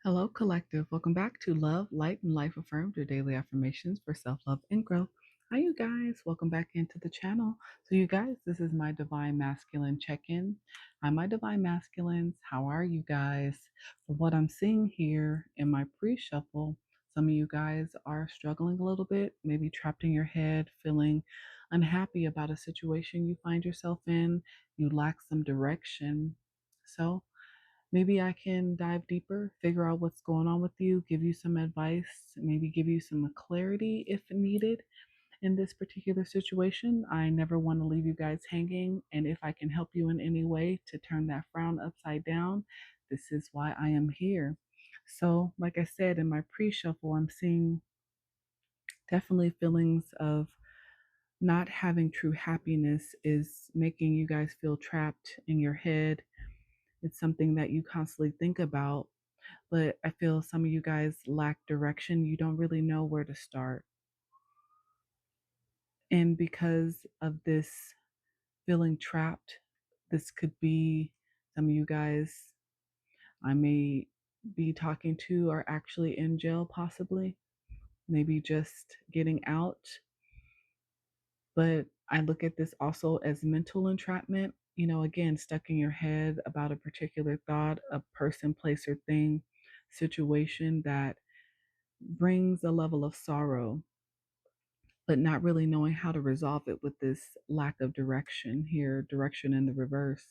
Hello, collective. Welcome back to Love, Light, and Life Affirmed, your daily affirmations for self-love and growth. Hi, you guys. Welcome back into the channel. So, you guys, this is my Divine Masculine check-in. Hi, my Divine Masculines. How are you guys? From what I'm seeing here in my pre-shuffle, some of you guys are struggling a little bit, maybe trapped in your head, feeling unhappy about a situation you find yourself in. You lack some direction. So, maybe I can dive deeper, figure out what's going on with you, give you some advice, maybe give you some clarity if needed in this particular situation. I never want to leave you guys hanging. And if I can help you in any way to turn that frown upside down, this is why I am here. So, like I said in my pre shuffle, I'm seeing definitely feelings of not having true happiness is making you guys feel trapped in your head. It's something that you constantly think about, but I feel some of you guys lack direction. You don't really know where to start. And because of this feeling trapped, this could be some of you guys I may be talking to are actually in jail, possibly, maybe just getting out. But I look at this also as mental entrapment. Again, stuck in your head about a particular thought, a person, place, or thing, situation that brings a level of sorrow, but not really knowing how to resolve it with this lack of direction here, direction in the reverse.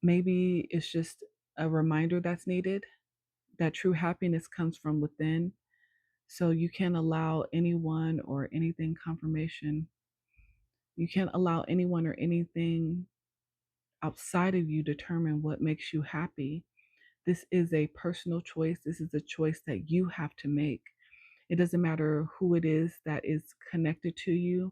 Maybe it's just a reminder that's needed that true happiness comes from within. So you can't allow anyone or anything confirmation. You can't allow anyone or anything outside of you determine what makes you happy. This is a personal choice. This is a choice that you have to make. It doesn't matter who it is that is connected to you,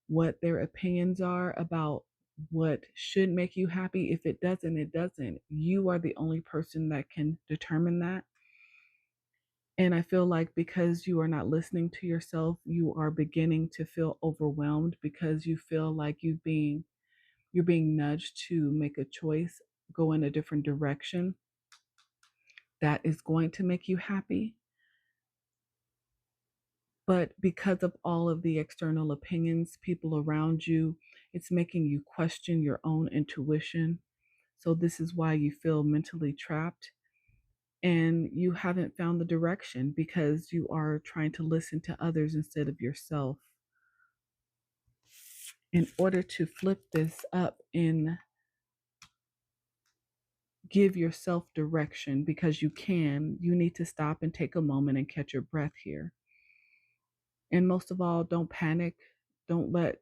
what their opinions are about what should make you happy. If it doesn't, it doesn't. You are the only person that can determine that. And I feel like because you are not listening to yourself, you are beginning to feel overwhelmed because you feel like you're being nudged to make a choice, go in a different direction that is going to make you happy. But because of all of the external opinions, people around you, it's making you question your own intuition. So, this is why you feel mentally trapped and you haven't found the direction because you are trying to listen to others instead of yourself. In order to flip this up and give yourself direction, because you need to stop and take a moment and catch your breath here. And most of all, don't panic. Don't let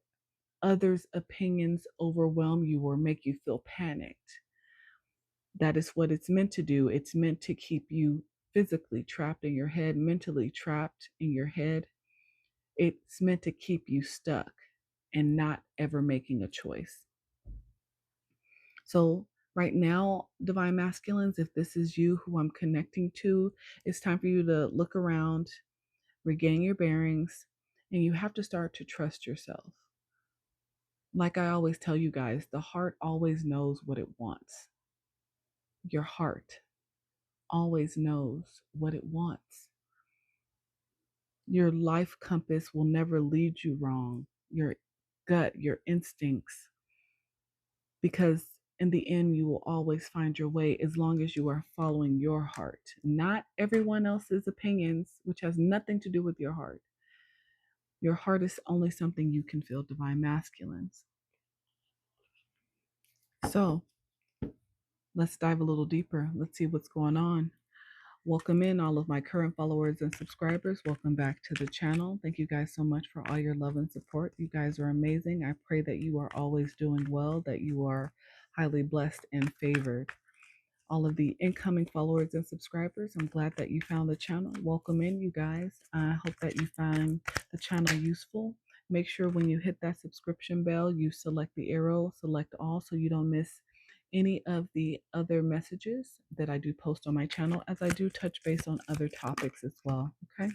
others' opinions overwhelm you or make you feel panicked. That is what it's meant to do. It's meant to keep you physically trapped in your head, mentally trapped in your head. It's meant to keep you stuck and not ever making a choice. So, right now, Divine Masculines, if this is you who I'm connecting to, it's time for you to look around, regain your bearings, and you have to start to trust yourself. Like I always tell you guys, the heart always knows what it wants. Your heart always knows what it wants. Your life compass will never lead you wrong. Your gut, your instincts, because in the end, you will always find your way as long as you are following your heart, not everyone else's opinions, which has nothing to do with your heart. Your heart is only something you can feel, Divine Masculines. So let's dive a little deeper. Let's see what's going on. Welcome in all of my current followers and subscribers. Welcome back to the channel. Thank you guys so much for all your love and support. You guys are amazing. I pray that you are always doing well, that you are highly blessed and favored. All of the incoming followers and subscribers, I'm glad that you found the channel. Welcome in, you guys. I hope that you find the channel useful. Make sure when you hit that subscription bell, you select the arrow, select all, so you don't miss any of the other messages that I do post on my channel, as I do touch base on other topics as well. Okay.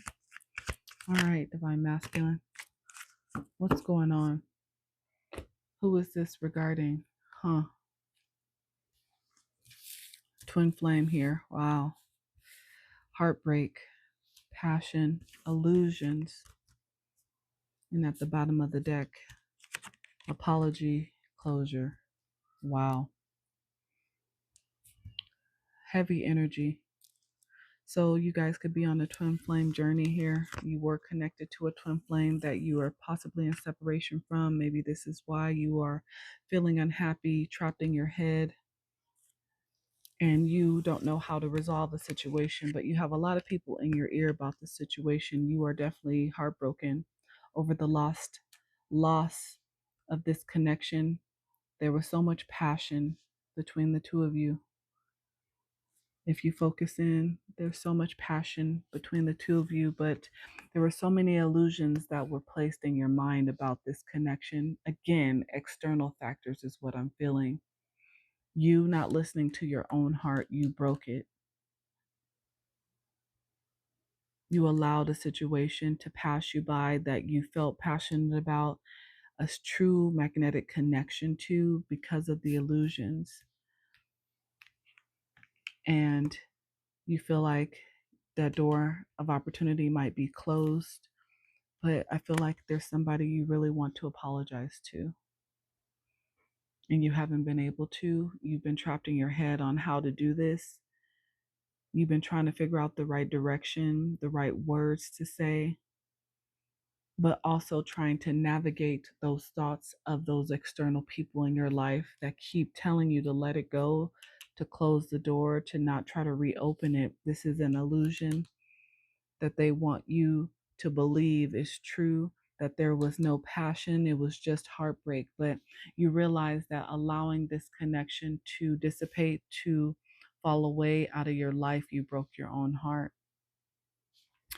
All right, Divine Masculine. What's going on? Who is this regarding? Twin flame here. Wow. Heartbreak, passion, illusions. And at the bottom of the deck, apology, closure. Wow. Heavy energy. So you guys could be on a twin flame journey here. You were connected to a twin flame that you are possibly in separation from. Maybe this is why you are feeling unhappy, trapped in your head, and you don't know how to resolve the situation, but you have a lot of people in your ear about the situation. You are definitely heartbroken over the loss of this connection. There was so much passion between the two of you. If you focus in, there's so much passion between the two of you, but there were so many illusions that were placed in your mind about this connection. Again, external factors is what I'm feeling. You not listening to your own heart, you broke it. You allowed a situation to pass you by that you felt passionate about, a true magnetic connection to, because of the illusions. And you feel like that door of opportunity might be closed, but I feel like there's somebody you really want to apologize to, and you haven't been able to. You've been trapped in your head on how to do this. You've been trying to figure out the right direction, the right words to say, but also trying to navigate those thoughts of those external people in your life that keep telling you to let it go, to close the door, to not try to reopen it. This is an illusion that they want you to believe is true, that there was no passion, it was just heartbreak. But you realize that allowing this connection to dissipate, to fall away out of your life, you broke your own heart.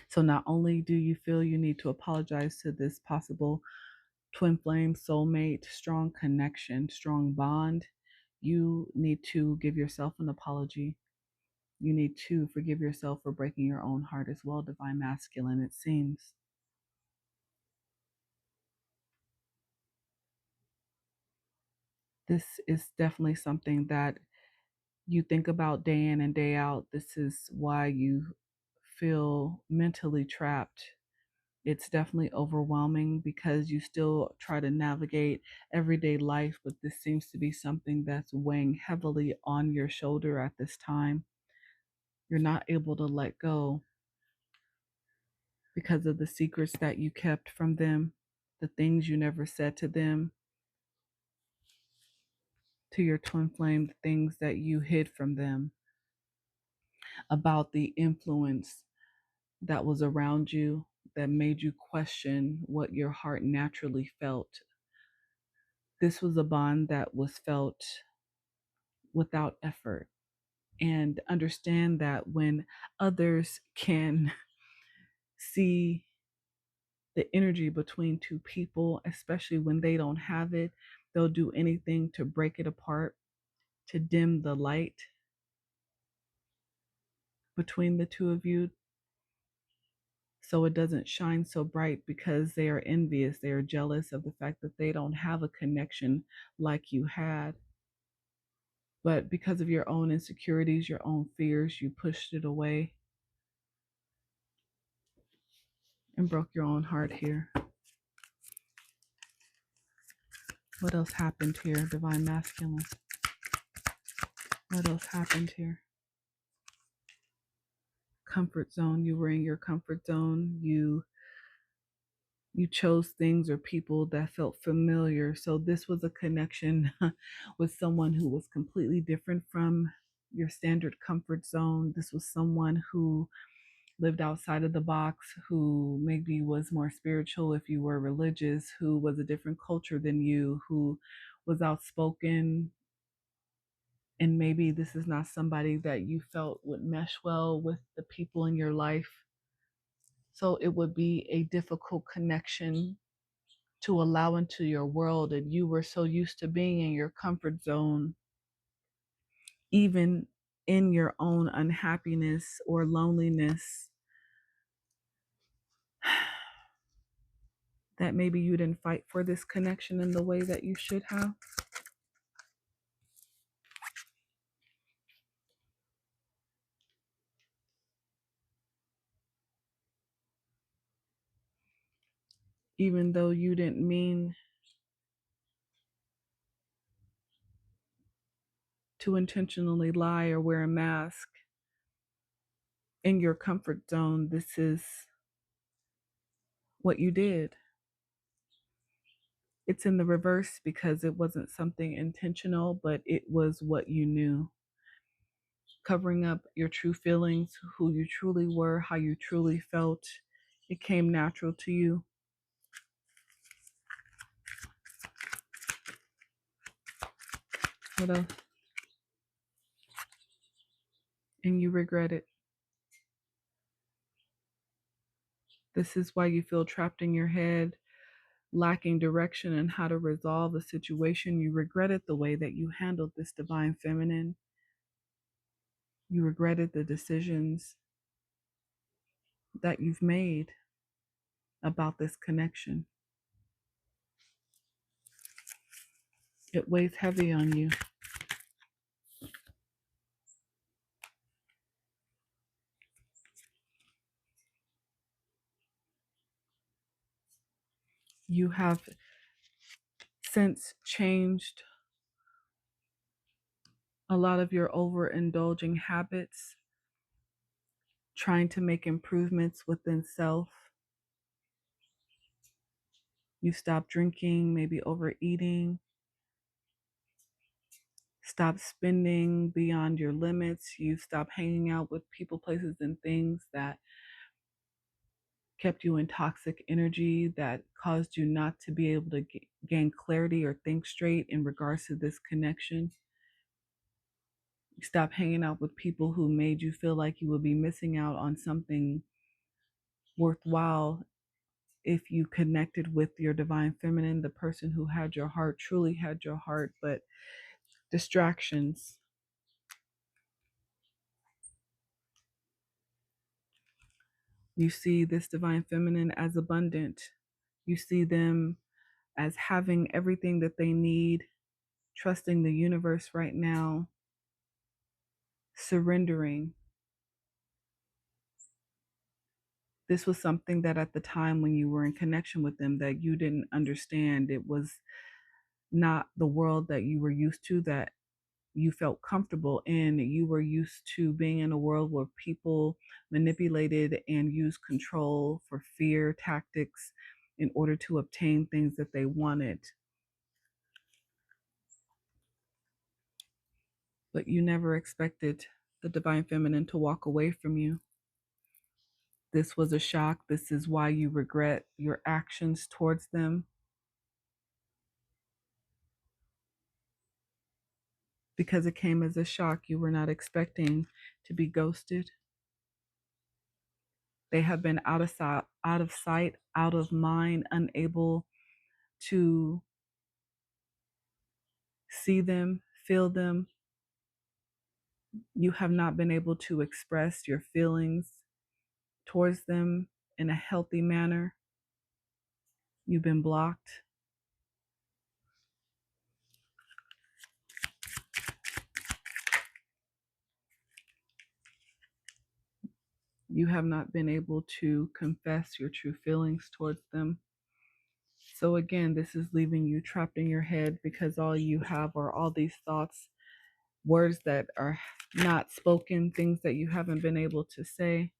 So not only do you feel you need to apologize to this possible twin flame, soulmate, strong connection, strong bond, you need to give yourself an apology. You need to forgive yourself for breaking your own heart as well, divine masculine, it seems. This is definitely something that you think about day in and day out. This is why you feel mentally trapped. It's definitely overwhelming because you still try to navigate everyday life, but this seems to be something that's weighing heavily on your shoulder at this time. You're not able to let go because of the secrets that you kept from them, the things you never said to them, to your twin flame, the things that you hid from them, about the influence that was around you that made you question what your heart naturally felt. This was a bond that was felt without effort. And understand that when others can see the energy between two people, especially when they don't have it, they'll do anything to break it apart, to dim the light between the two of you, so it doesn't shine so bright, because they are envious, they are jealous of the fact that they don't have a connection like you had. But because of your own insecurities, your own fears, you pushed it away and broke your own heart here. What else happened here, divine masculine? What else happened here? Comfort zone. You were in your comfort zone. You chose things or people that felt familiar. So this was a connection with someone who was completely different from your standard comfort zone. This was someone who lived outside of the box, who maybe was more spiritual if you were religious, who was a different culture than you, who was outspoken. And maybe this is not somebody that you felt would mesh well with the people in your life. So it would be a difficult connection to allow into your world, and you were so used to being in your comfort zone, even in your own unhappiness or loneliness, that maybe you didn't fight for this connection in the way that you should have. even though you didn't mean to intentionally lie or wear a mask in your comfort zone. This is what you did. It's in the reverse because it wasn't something intentional, but it was what you knew. Covering up your true feelings, who you truly were, how you truly felt. It came natural to you. What else? And you regret it. This is why you feel trapped in your head, lacking direction and how to resolve the situation. You regretted the way that you handled this divine feminine. You regretted the decisions that you've made about this connection. It weighs heavy on you. You have since changed a lot of your overindulging habits, trying to make improvements within self. You stop drinking, maybe overeating, stop spending beyond your limits. You stop hanging out with people, places, and things that kept you in toxic energy, that caused you not to be able to gain clarity or think straight in regards to this connection. You stop hanging out with people who made you feel like you would be missing out on something worthwhile if you connected with your divine feminine, the person who had your heart, truly had your heart, but distractions. You see this divine feminine as abundant. You see them as having everything that they need, trusting the universe right now, surrendering. This was something that at the time when you were in connection with them that you didn't understand. It was not the world that you were used to, that you felt comfortable in. You were used to being in a world where people manipulated and used control for fear tactics in order to obtain things that they wanted. But you never expected the divine feminine to walk away from you. This was a shock. This is why you regret your actions towards them, because it came as a shock. You were not expecting to be ghosted. They have been out of sight, out of mind, unable to see them, feel them. You have not been able to express your feelings towards them in a healthy manner. You've been blocked. You have not been able to confess your true feelings towards them. So again, this is leaving you trapped in your head because all you have are all these thoughts, words that are not spoken, things that you haven't been able to say.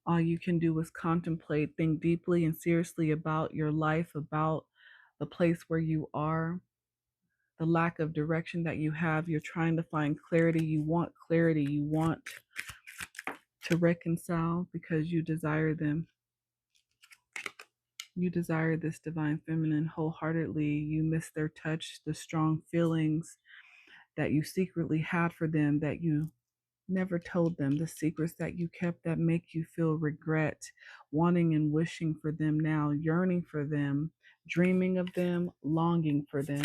All you can do is contemplate, think deeply and seriously about your life, about the place where you are, the lack of direction that you have. You're trying to find clarity. You want clarity. You want to reconcile because you desire them. You desire this divine feminine wholeheartedly. You miss their touch, the strong feelings that you secretly had for them that you never told them, the secrets that you kept that make you feel regret, wanting and wishing for them now, yearning for them, dreaming of them, longing for them.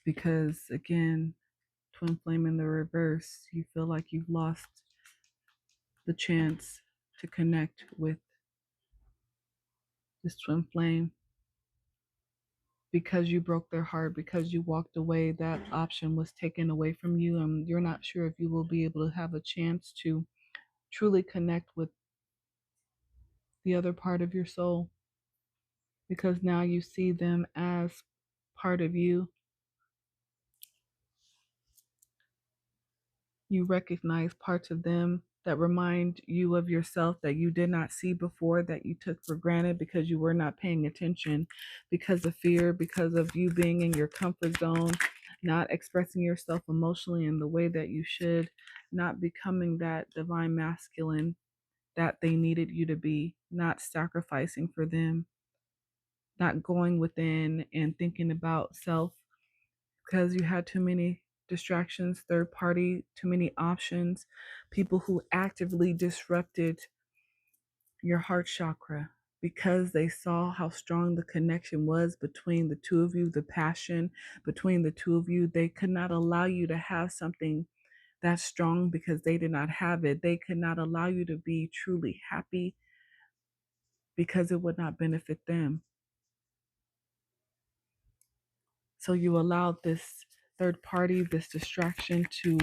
Because again, twin flame in the reverse, you feel like you've lost the chance to connect with this twin flame. because you broke their heart, because you walked away, that option was taken away from you, and you're not sure if you will be able to have a chance to truly connect with the other part of your soul, because now you see them as part of you. You recognize parts of them that remind you of yourself that you did not see before, that you took for granted because you were not paying attention, because of fear, because of you being in your comfort zone, not expressing yourself emotionally in the way that you should, not becoming that divine masculine that they needed you to be, not sacrificing for them, not going within and thinking about self because you had too many distractions, third party, too many options, people who actively disrupted your heart chakra because they saw how strong the connection was between the two of you, the passion between the two of you. They could not allow you to have something that strong because they did not have it. They could not allow you to be truly happy because it would not benefit them. So you allowed this third party, this distraction to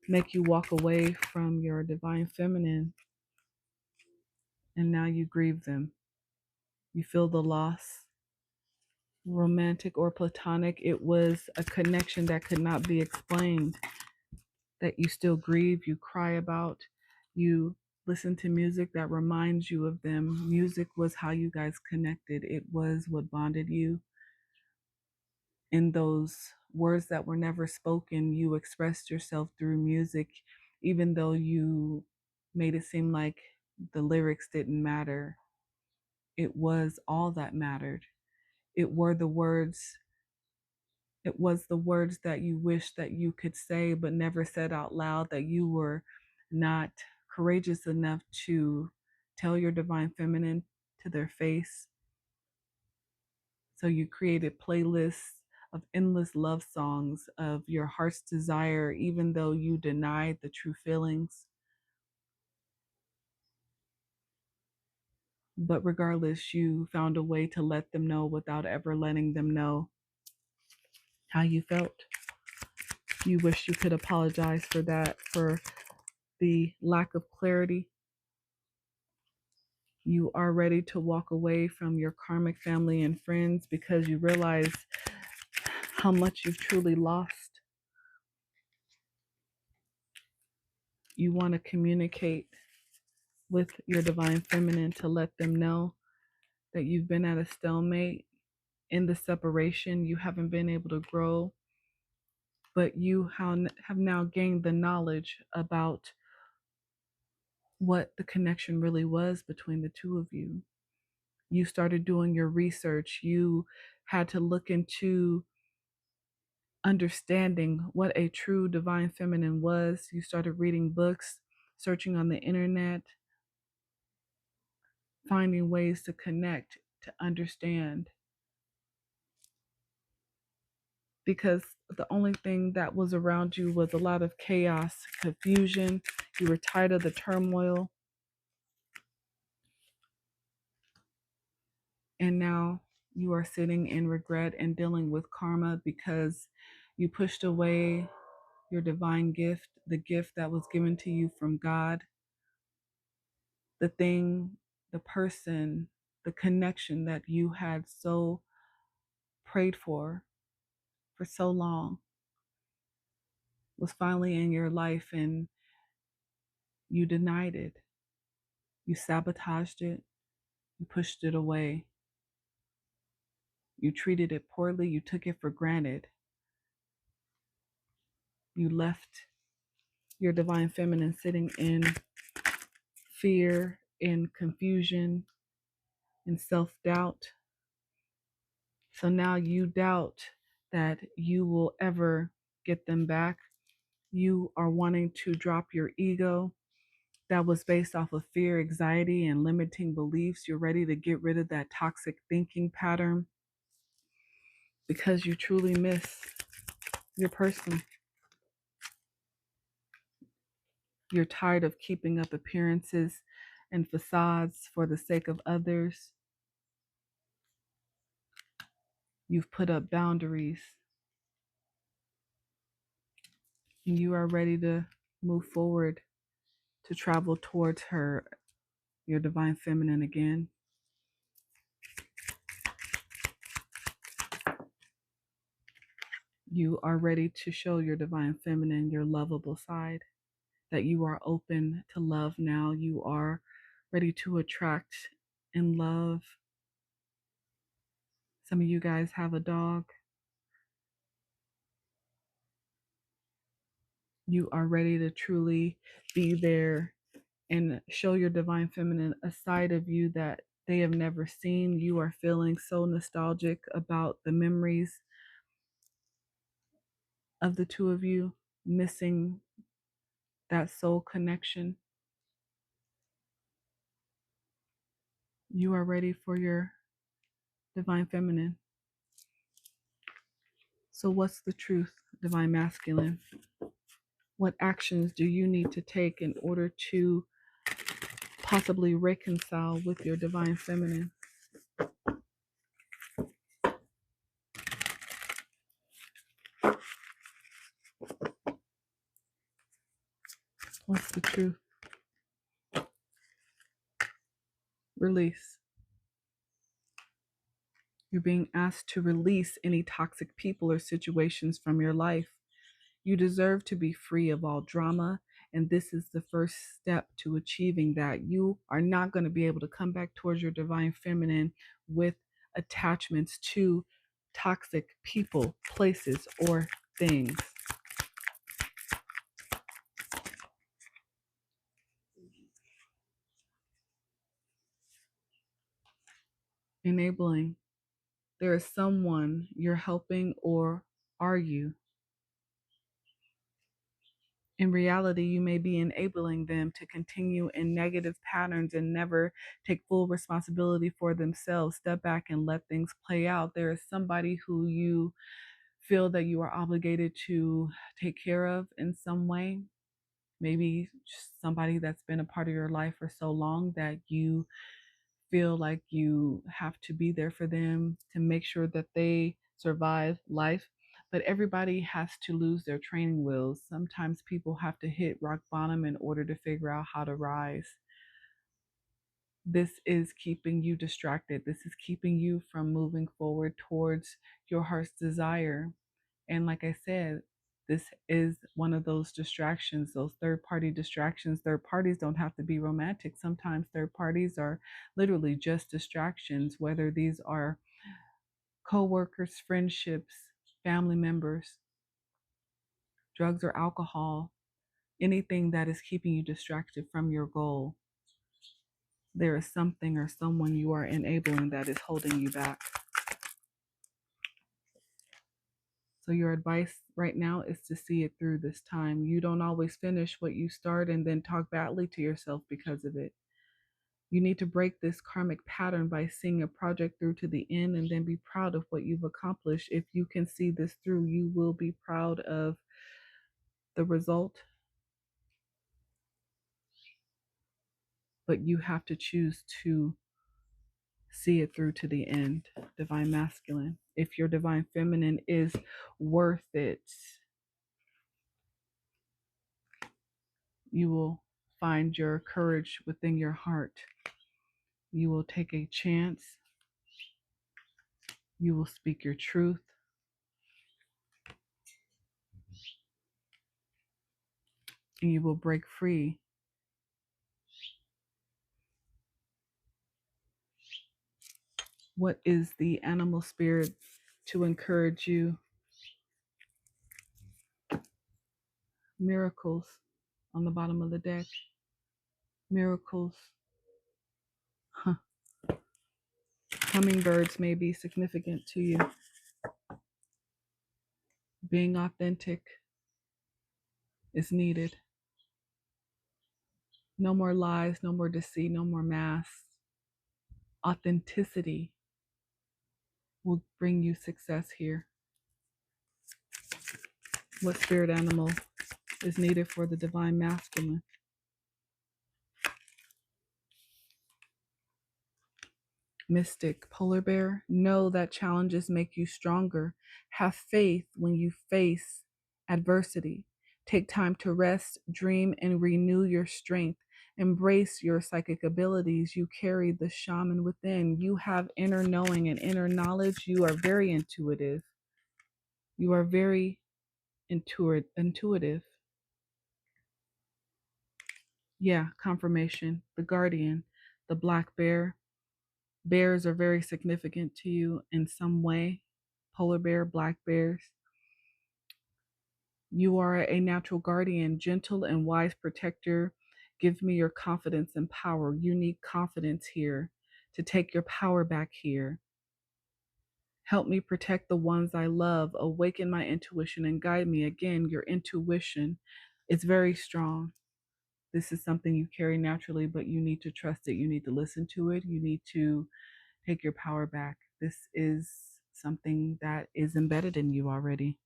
make you walk away from your divine feminine, and now you grieve them. You feel the loss, romantic or platonic. It was a connection that could not be explained, that you still grieve, you cry about, you listen to music that reminds you of them. Music was how you guys connected, it was what bonded you. In those words that were never spoken, you expressed yourself through music, even though you made it seem like the lyrics didn't matter. It was all that mattered. It were the words, it was the words that you wished that you could say but never said out loud, that you were not courageous enough to tell your divine feminine to their face. So you created playlists of endless love songs of your heart's desire, even though you denied the true feelings. But regardless, you found a way to let them know without ever letting them know how you felt. You wish you could apologize for that, for the lack of clarity. You are ready to walk away from your karmic family and friends because you realize how much you've truly lost. You want to communicate with your divine feminine to let them know that you've been at a stalemate in the separation. You haven't been able to grow, but you have now gained the knowledge about what the connection really was between the two of you. You started doing your research. You had to look into understanding what a true divine feminine was. You started reading books, searching on the internet, finding ways to connect, to understand. Because the only thing that was around you was a lot of chaos, confusion. You were tired of the turmoil. And now you are sitting in regret and dealing with karma because you pushed away your divine gift, the gift that was given to you from God, the thing, the person, the connection that you had so prayed for so long was finally in your life, and you denied it. You sabotaged it. You pushed it away. You treated it poorly. You took it for granted. You left your divine feminine sitting in fear, in confusion, in self doubt. So now you doubt that you will ever get them back. You are wanting to drop your ego that was based off of fear, anxiety, and limiting beliefs. You're ready to get rid of that toxic thinking pattern because you truly miss your person. You're tired of keeping up appearances and facades for the sake of others. You've put up boundaries, and you are ready to move forward to travel towards her, your divine feminine again. You are ready to show your divine feminine your lovable side, that you are open to love now. You are ready to attract and love. Some of you guys have a dog. You are ready to truly be there and show your divine feminine a side of you that they have never seen. You are feeling so nostalgic about the memories of the two of you, missing that soul connection. You are ready for your divine feminine. So, what's the truth, divine masculine? What actions do you need to take in order to possibly reconcile with your divine feminine? What's the truth? Release. You're being asked to release any toxic people or situations from your life. You deserve to be free of all drama, and this is the first step to achieving that. You are not going to be able to come back towards your divine feminine with attachments to toxic people, places, or things. Enabling. There is someone you're helping, or are you? In reality, you may be enabling them to continue in negative patterns and never take full responsibility for themselves. Step back and let things play out. There is somebody who you feel that you are obligated to take care of in some way. Maybe somebody that's been a part of your life for so long that you feel like you have to be there for them to make sure that they survive life. But everybody has to lose their training wheels. Sometimes people have to hit rock bottom in order to figure out how to rise. This is keeping you distracted. This is keeping you from moving forward towards your heart's desire. And like I said, this is one of those distractions, those third party distractions. Third parties don't have to be romantic. Sometimes third parties are literally just distractions, whether these are co-workers, friendships, family members, drugs or alcohol, anything that is keeping you distracted from your goal. There is something or someone you are enabling that is holding you back. So your advice right now is to see it through this time. You don't always finish what you start and then talk badly to yourself because of it. You need to break this karmic pattern by seeing a project through to the end and then be proud of what you've accomplished. If you can see this through, you will be proud of the result. But you have to choose to see it through to the end, divine masculine. If your divine feminine is worth it, you will find your courage within your heart. You will take a chance. You will speak your truth. And you will break free. What is the animal spirit to encourage you? Miracles on the bottom of the deck. Miracles. Huh. Hummingbirds may be significant to you. Being authentic is needed. No more lies, no more deceit, no more masks. Authenticity will bring you success here. What spirit animal is needed for the divine masculine? Mystic, polar bear, know that challenges make you stronger. Have faith when you face adversity. Take time to rest, dream, and renew your strength. Embrace your psychic abilities. You carry the shaman within. You have inner knowing and inner knowledge. You are very intuitive. You are very intuitive. Yeah, confirmation. The guardian, the black bear. Bears are very significant to you in some way. Polar bear, black bears. You are a natural guardian, gentle and wise protector. Give me your confidence and power. You need confidence here to take your power back here. Help me protect the ones I love. Awaken my intuition and guide me. Again, your intuition is very strong. This is something you carry naturally, but you need to trust it. You need to listen to it. You need to take your power back. This is something that is embedded in you already.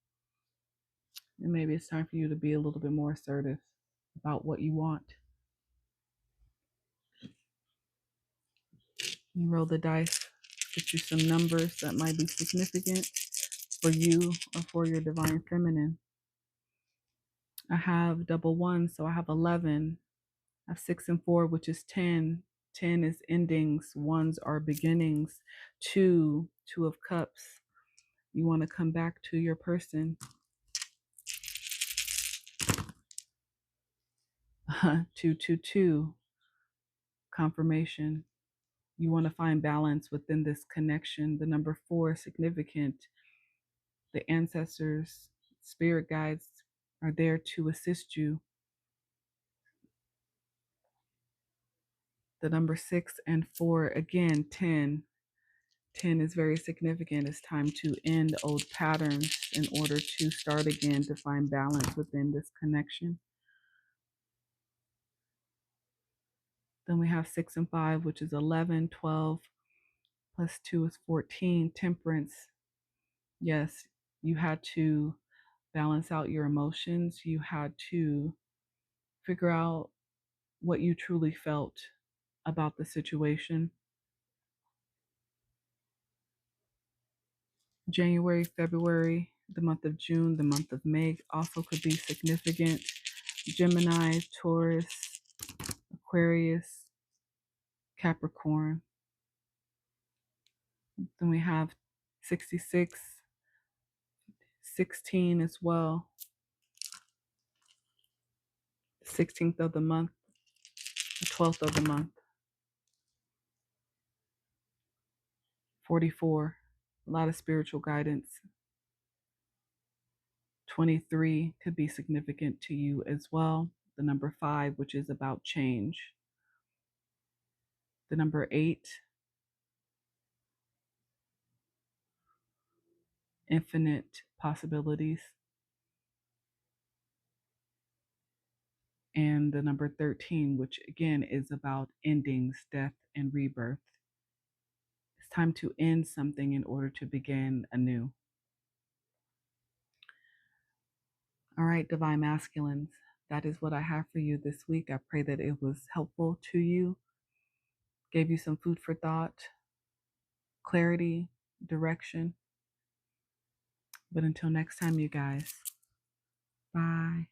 And maybe it's time for you to be a little bit more assertive about what you want. You roll the dice, get you some numbers that might be significant for you or for your divine feminine. I have double one, so I have 11. I have 6 and 4, which is 10. 10 is endings, ones are beginnings. Two of cups. You want to come back to your person. 2, confirmation. You want to find balance within this connection. The number 4 is significant. The ancestors, spirit guides are there to assist you. The number 6 and 4, again, 10. 10 is very significant. It's time to end old patterns in order to start again, to find balance within this connection. Then we have 6 and 5, which is 11, 12, plus 2 is 14, temperance. Yes, you had to balance out your emotions. You had to figure out what you truly felt about the situation. January, February, the month of June, the month of May also could be significant. Gemini, Taurus, Aquarius, Capricorn. Then we have 66, 16 as well. 16th of the month, the 12th of the month. 44, a lot of spiritual guidance. 23 could be significant to you as well. The number 5, which is about change. The number 8, infinite possibilities. And the number 13, which again is about endings, death, and rebirth. It's time to end something in order to begin anew. All right, divine masculines, that is what I have for you this week. I pray that it was helpful to you, gave you some food for thought, clarity, direction. But until next time, you guys, bye.